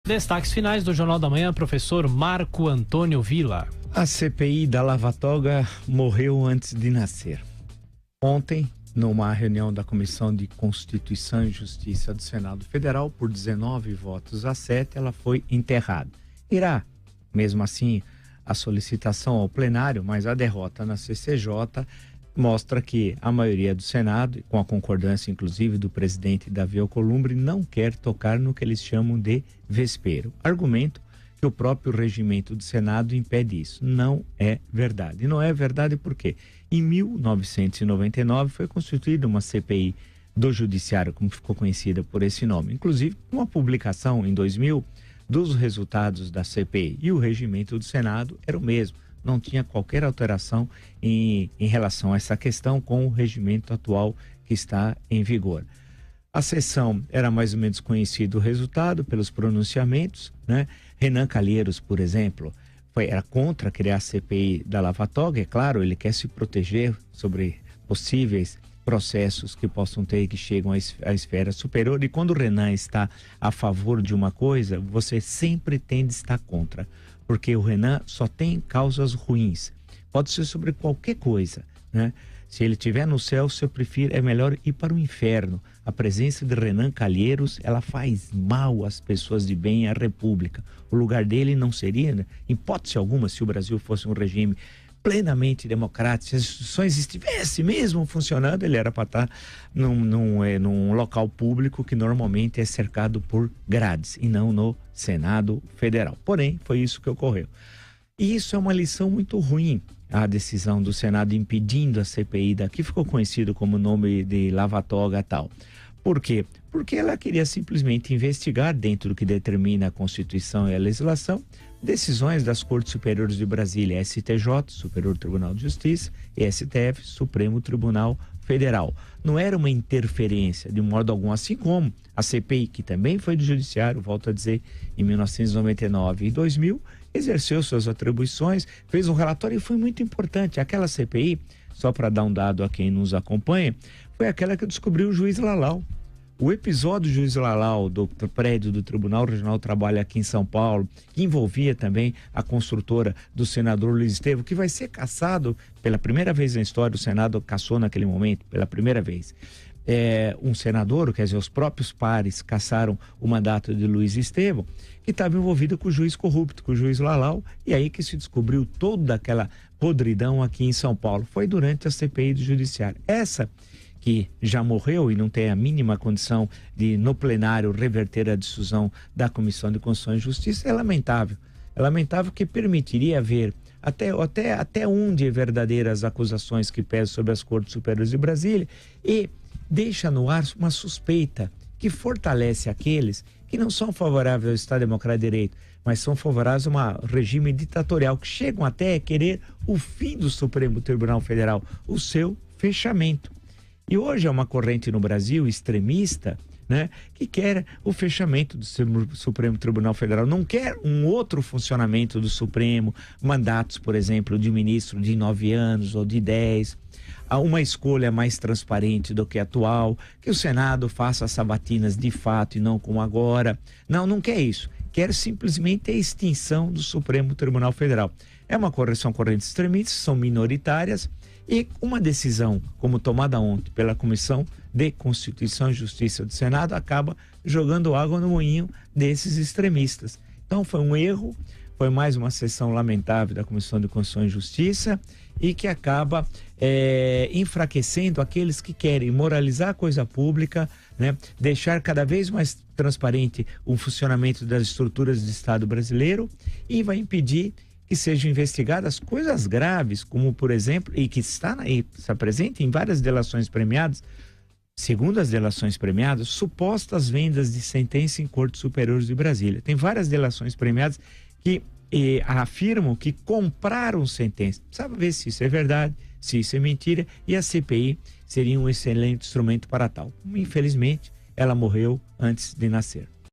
Destaques finais do Jornal da Manhã, professor Marco Antônio Villa. A CPI da Lava Toga morreu antes de nascer. Ontem, numa reunião da Comissão de Constituição e Justiça do Senado Federal, por 19 votos a 7, ela foi enterrada. Irá, mesmo assim, a solicitação ao plenário, mas a derrota na CCJ mostra que a maioria do Senado, com a concordância inclusive do presidente Davi Alcolumbre, não quer tocar no que eles chamam de vespeiro. Argumento que o próprio regimento do Senado impede isso. Não é verdade. E não é verdade porque em 1999 foi constituída uma CPI do Judiciário, como ficou conhecida por esse nome. Inclusive, uma publicação em 2000 dos resultados da CPI, e o regimento do Senado era o mesmo. Não tinha qualquer alteração em relação a essa questão com o regimento atual que está em vigor. A sessão era mais ou menos conhecido o resultado pelos pronunciamentos, né? Renan Calheiros, por exemplo, era contra criar a CPI da Lava Toga. É claro, ele quer se proteger sobre possíveis processos que possam ter, que chegam à esfera superior. E quando o Renan está a favor de uma coisa, você sempre tem de estar contra, porque o Renan só tem causas ruins. Pode ser sobre qualquer coisa, né? Se ele estiver no céu, se eu prefiro, é melhor ir para o inferno. A presença de Renan Calheiros, ela faz mal às pessoas de bem, à República. O lugar dele não seria, né, em hipótese alguma, se o Brasil fosse um regime plenamente democrático, se as instituições estivessem mesmo funcionando, ele era para estar num local público que normalmente é cercado por grades e não no Senado Federal. Porém, foi isso que ocorreu. E isso é uma lição muito ruim, a decisão do Senado impedindo a CPI daqui, ficou conhecido como nome de Lava Toga tal. Por quê? Porque ela queria simplesmente investigar, dentro do que determina a Constituição e a legislação, decisões das Cortes Superiores de Brasília, STJ, Superior Tribunal de Justiça, e STF, Supremo Tribunal Federal. Não era uma interferência de modo algum, assim como a CPI, que também foi do Judiciário, volto a dizer, em 1999 e 2000, exerceu suas atribuições, fez um relatório e foi muito importante. Aquela CPI, só para dar um dado a quem nos acompanha, foi aquela que descobriu o juiz Lalau. O episódio do juiz Lalau, do prédio do Tribunal Regional do Trabalho aqui em São Paulo, que envolvia também a construtora do senador Luiz Estevam, que vai ser cassado pela primeira vez na história, o Senado cassou naquele momento, pela primeira vez. Um senador, quer dizer, os próprios pares cassaram o mandato de Luiz Estevam, que estava envolvido com o juiz corrupto, com o juiz Lalau, e aí que se descobriu toda aquela podridão aqui em São Paulo. Foi durante a CPI do Judiciário. Essa que já morreu e não tem a mínima condição de, no plenário, reverter a decisão da Comissão de Constituição e Justiça, é lamentável. É lamentável que permitiria haver até onde verdadeiras acusações que pesam sobre as Cortes Superiores de Brasília e deixa no ar uma suspeita que fortalece aqueles que não são favoráveis ao Estado Democrático de Direito, mas são favoráveis a um regime ditatorial, que chegam até a querer o fim do Supremo Tribunal Federal, o seu fechamento. E hoje é uma corrente no Brasil extremista, né, que quer o fechamento do Supremo Tribunal Federal, não quer um outro funcionamento do Supremo, mandatos, por exemplo, de ministro de 9 anos ou de 10, uma escolha mais transparente do que a atual, que o Senado faça as sabatinas de fato e não como agora. Não quer isso. Quer simplesmente a extinção do Supremo Tribunal Federal. São correntes extremistas, são minoritárias, e uma decisão como tomada ontem pela Comissão de Constituição e Justiça do Senado acaba jogando água no moinho desses extremistas. Então foi um erro, foi mais uma sessão lamentável da Comissão de Constituição e Justiça e que acaba enfraquecendo aqueles que querem moralizar a coisa pública, né? Deixar cada vez mais transparente o funcionamento das estruturas do Estado brasileiro, e vai impedir que sejam investigadas coisas graves, como, por exemplo, e que está presente em várias delações premiadas, segundo as delações premiadas, supostas vendas de sentença em Cortes Superiores de Brasília. Tem várias delações premiadas que afirmam que compraram sentença. Precisa ver se isso é verdade, se isso é mentira, e a CPI seria um excelente instrumento para tal. Infelizmente, ela morreu antes de nascer.